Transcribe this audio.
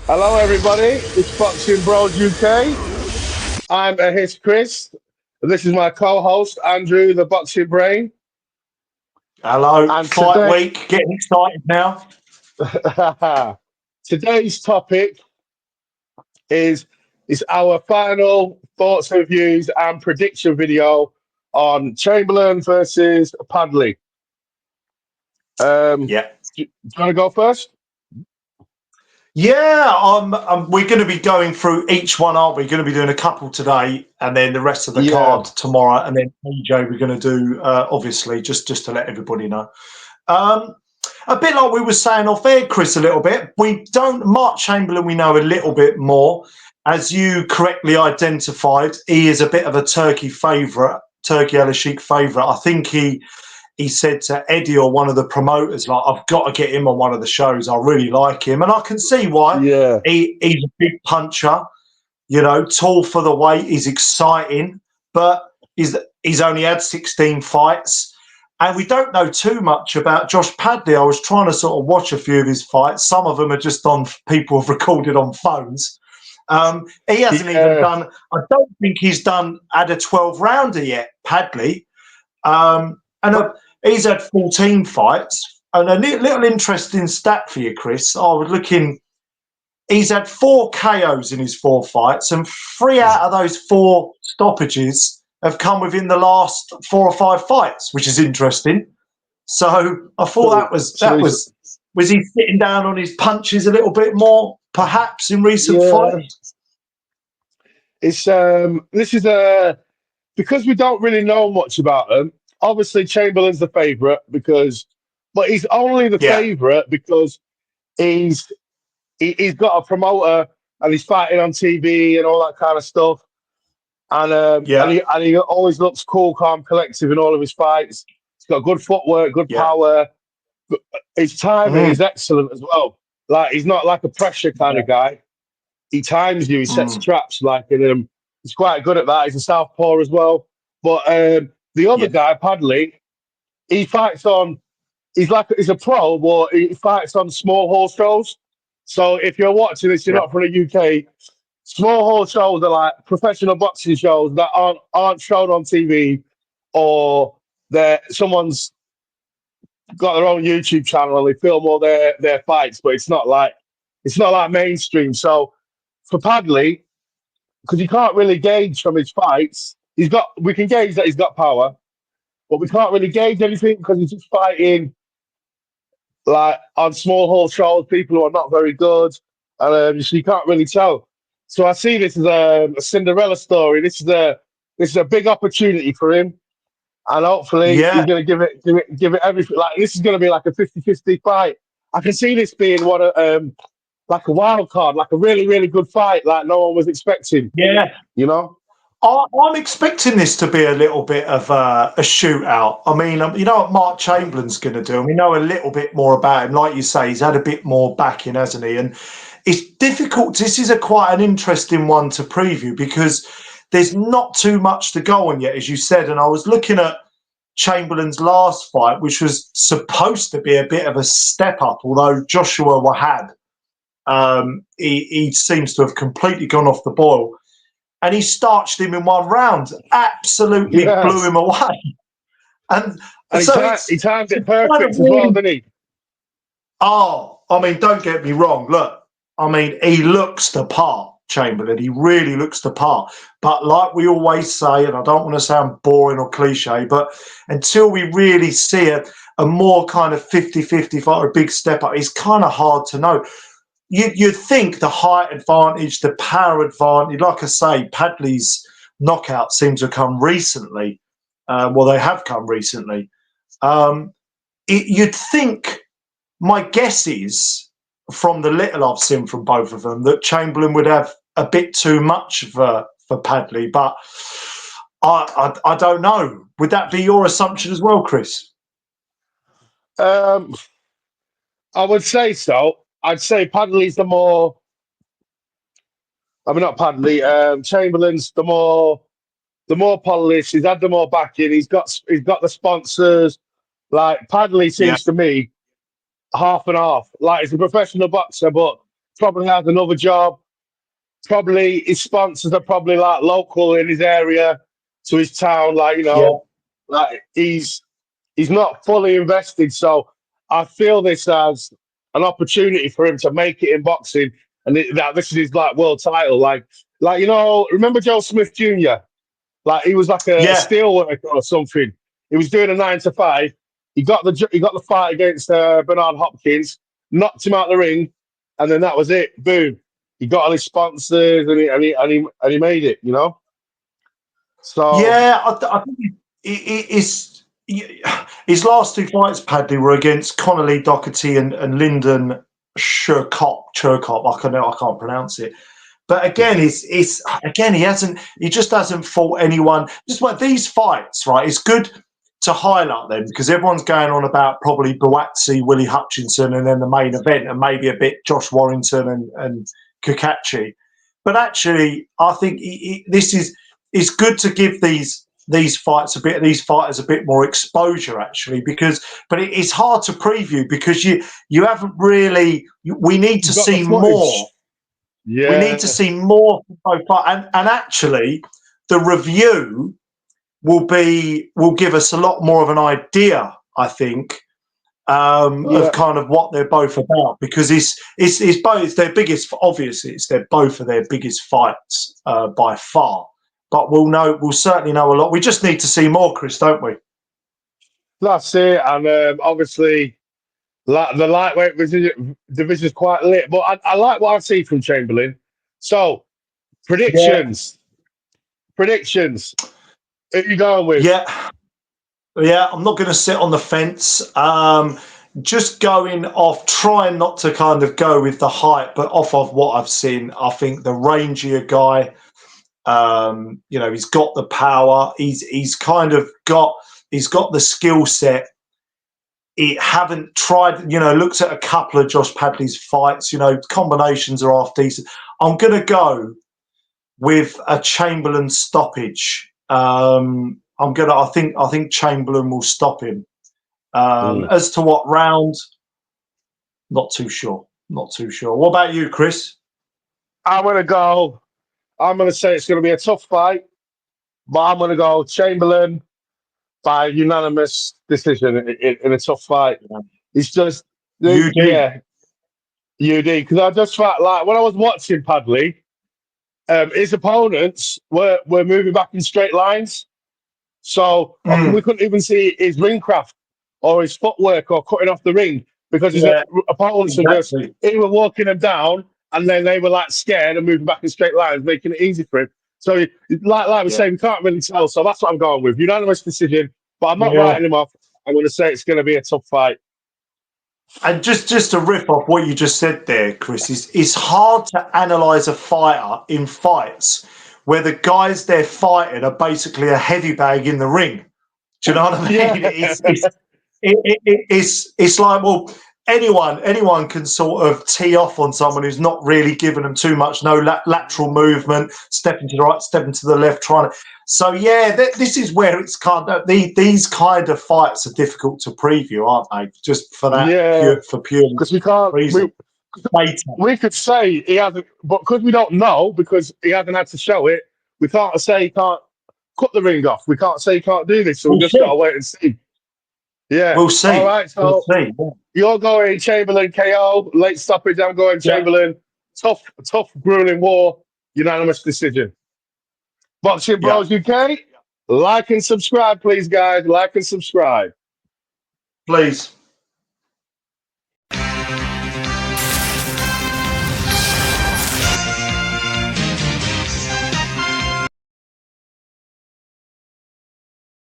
Hello, everybody. It's Boxing Bros UK. I'm his Chris. This is my co-host, Andrew, the Boxing Brain. Hello. And fight week. Getting excited now. Today's topic is our final thoughts, reviews, and prediction video on Chamberlain versus Padley. Yeah. Do you want to go first? Yeah, we're going to be going through each one, aren't we? We're going to be doing a couple today, and then the rest of the card tomorrow, and then AJ we're going to do, obviously, just to let everybody know. A bit like we were saying off air, Chris, a little bit. Mark Chamberlain, we know a little bit more. As you correctly identified, he is a bit of a Turkey favourite, Turkey Al-Sheikh favourite. I think he said to Eddie or one of the promoters, like, I've got to get him on one of the shows. I really like him. And I can see why. Yeah. He's a big puncher, tall for the weight. He's exciting, but he's only had 16 fights. And we don't know too much about Josh Padley. I was trying to sort of watch a few of his fights. Some of them are just on people have recorded on phones. He hasn't even done, I don't think he's had a 12-rounder yet, Padley. He's had 14 fights. And a little interesting stat for you, Chris. I was looking, he's had 4 KOs in his 4 fights, and 3 out of those 4 stoppages have come within the last 4 or 5 fights, which is interesting. So I thought was he sitting down on his punches a little bit more, perhaps, in recent fights? It's because we don't really know much about him. Obviously, Chamberlain's the favourite but he's only the favourite because he's got a promoter and he's fighting on TV and all that kind of stuff. And he always looks cool, calm, collective in all of his fights. He's got good footwork, good power. His timing is excellent as well. Like, he's not like a pressure kind of guy. He times you. He sets traps. He's quite good at that. He's a southpaw as well. But the other guy, Padley, he fights on. He's a pro, but he fights on small hall shows. So if you're watching this, you're not from the UK. Small hall shows are like professional boxing shows that aren't shown on TV, or someone's got their own YouTube channel and they film all their fights, but it's not like mainstream. So for Padley, because you can't really gauge from his fights, we can gauge that he's got power, but we can't really gauge anything because he's just fighting like on small hall shows, people who are not very good, and so you can't really tell. So I see this as a Cinderella story. This is a big opportunity for him, and hopefully he's going to give it everything. Like, this is going to be like a 50-50 fight. I can see this being like a wild card, like a really, really good fight, like no one was expecting. Yeah, I'm expecting this to be a little bit of a shootout. I mean, you know what Mark Chamberlain's going to do, and we know a little bit more about him. Like you say, he's had a bit more backing, hasn't he? And it's difficult. This is quite an interesting one to preview because there's not too much to go on yet, as you said. And I was looking at Chamberlain's last fight, which was supposed to be a bit of a step up, although Joshua Wahab, he seems to have completely gone off the boil. And he starched him in 1 round, absolutely blew him away. And so he timed it perfect as well, didn't he? Oh, I mean, don't get me wrong. Look, I mean, he looks the part, Chamberlain. He really looks the part. But like we always say, and I don't want to sound boring or cliche, but until we really see a more kind of 50-50 fight or a big step up, it's kind of hard to know. You'd think the height advantage, the power advantage, like I say, Padley's knockouts seem to have come recently. They have come recently. You'd think, my guess is, from the little I've seen from both of them, that Chamberlain would have a bit too much for Padley. But I don't know. Would that be your assumption as well, Chris? I would say so. I'd say Padley's the more. I mean, not Padley. Chamberlain's the more the more polished. He's had the more backing. He's got the sponsors. Like Padley seems to me half and half. Like he's a professional boxer, but probably has another job. Probably his sponsors are probably like local in his area to his town. Like like he's not fully invested. So I feel this as an opportunity for him to make it in boxing, and that this is his like world title. Like remember Joe Smith Jr. Like he was like a steel worker or something. He was doing a 9 to 5. He got the fight against Bernard Hopkins, knocked him out the ring, and then that was it. Boom. He got all his sponsors and he made it. So I think it's his last 2 fights, Padley, were against Connolly Doherty and Lyndon Cherkop. I can't pronounce it. But again, he just hasn't fought anyone. Just like these fights, right? It's good to highlight them because everyone's going on about probably Buatsi, Willie Hutchinson, and then the main event, and maybe a bit Josh Warrington and Kukachi. But actually, I think it's good to give these fighters a bit more exposure, actually, but it's hard to preview because you haven't really. We need to see more. Yeah. We need to see more so far, and actually, the review will give us a lot more of an idea, I think, of kind of what they're both about, because it's both their biggest. Obviously, they're both of their biggest fights by far. But we'll certainly know a lot. We just need to see more, Chris, don't we? That's it, and obviously. The lightweight division is quite lit, but I like what I see from Chamberlain. So, predictions. Who are you going with? Yeah. I'm not going to sit on the fence. Just going off, trying not to kind of go with the hype, but off of what I've seen, I think the rangier guy. He's got the power. He's got the skill set. Haven't tried, looked at a couple of Josh Padley's fights, combinations are half decent. I'm going to go with a Chamberlain stoppage. I think Chamberlain will stop him. As to what round, not too sure. What about you, Chris? I'm going to say it's going to be a tough fight, but I'm going to go Chamberlain by unanimous decision in a tough fight. It's just UD, because I just felt like when I was watching Padley, his opponents were moving back in straight lines, so we couldn't even see his ring craft or his footwork or cutting off the ring because his opponents were just either walking him down and then they were like scared and moving back in straight lines, making it easy for him. So, like we say, we can't really tell. So that's what I'm going with. Unanimous decision, but I'm not writing him off. I'm going to say it's going to be a tough fight. And just to riff off what you just said there, Chris, it's hard to analyse a fighter in fights where the guys they're fighting are basically a heavy bag in the ring. Do you know what I mean? It's like, well, anyone can sort of tee off on someone who's not really giving them too much, no lateral movement, stepping to the right, stepping to the left, trying to. So this is where it's kind of these kind of fights are difficult to preview, aren't they? Just for that, for pure because we can't. We could say he hasn't, but because we don't know, because he hasn't had to show it, we can't say he can't cut the ring off. We can't say he can't do this, so we just gotta wait and see. Yeah, we'll see. All right, so you're going Chamberlain KO, late stoppage. I'm going Chamberlain. Tough, grueling war, unanimous decision. Boxing Bros UK, like and subscribe, please, guys. Like and subscribe, please.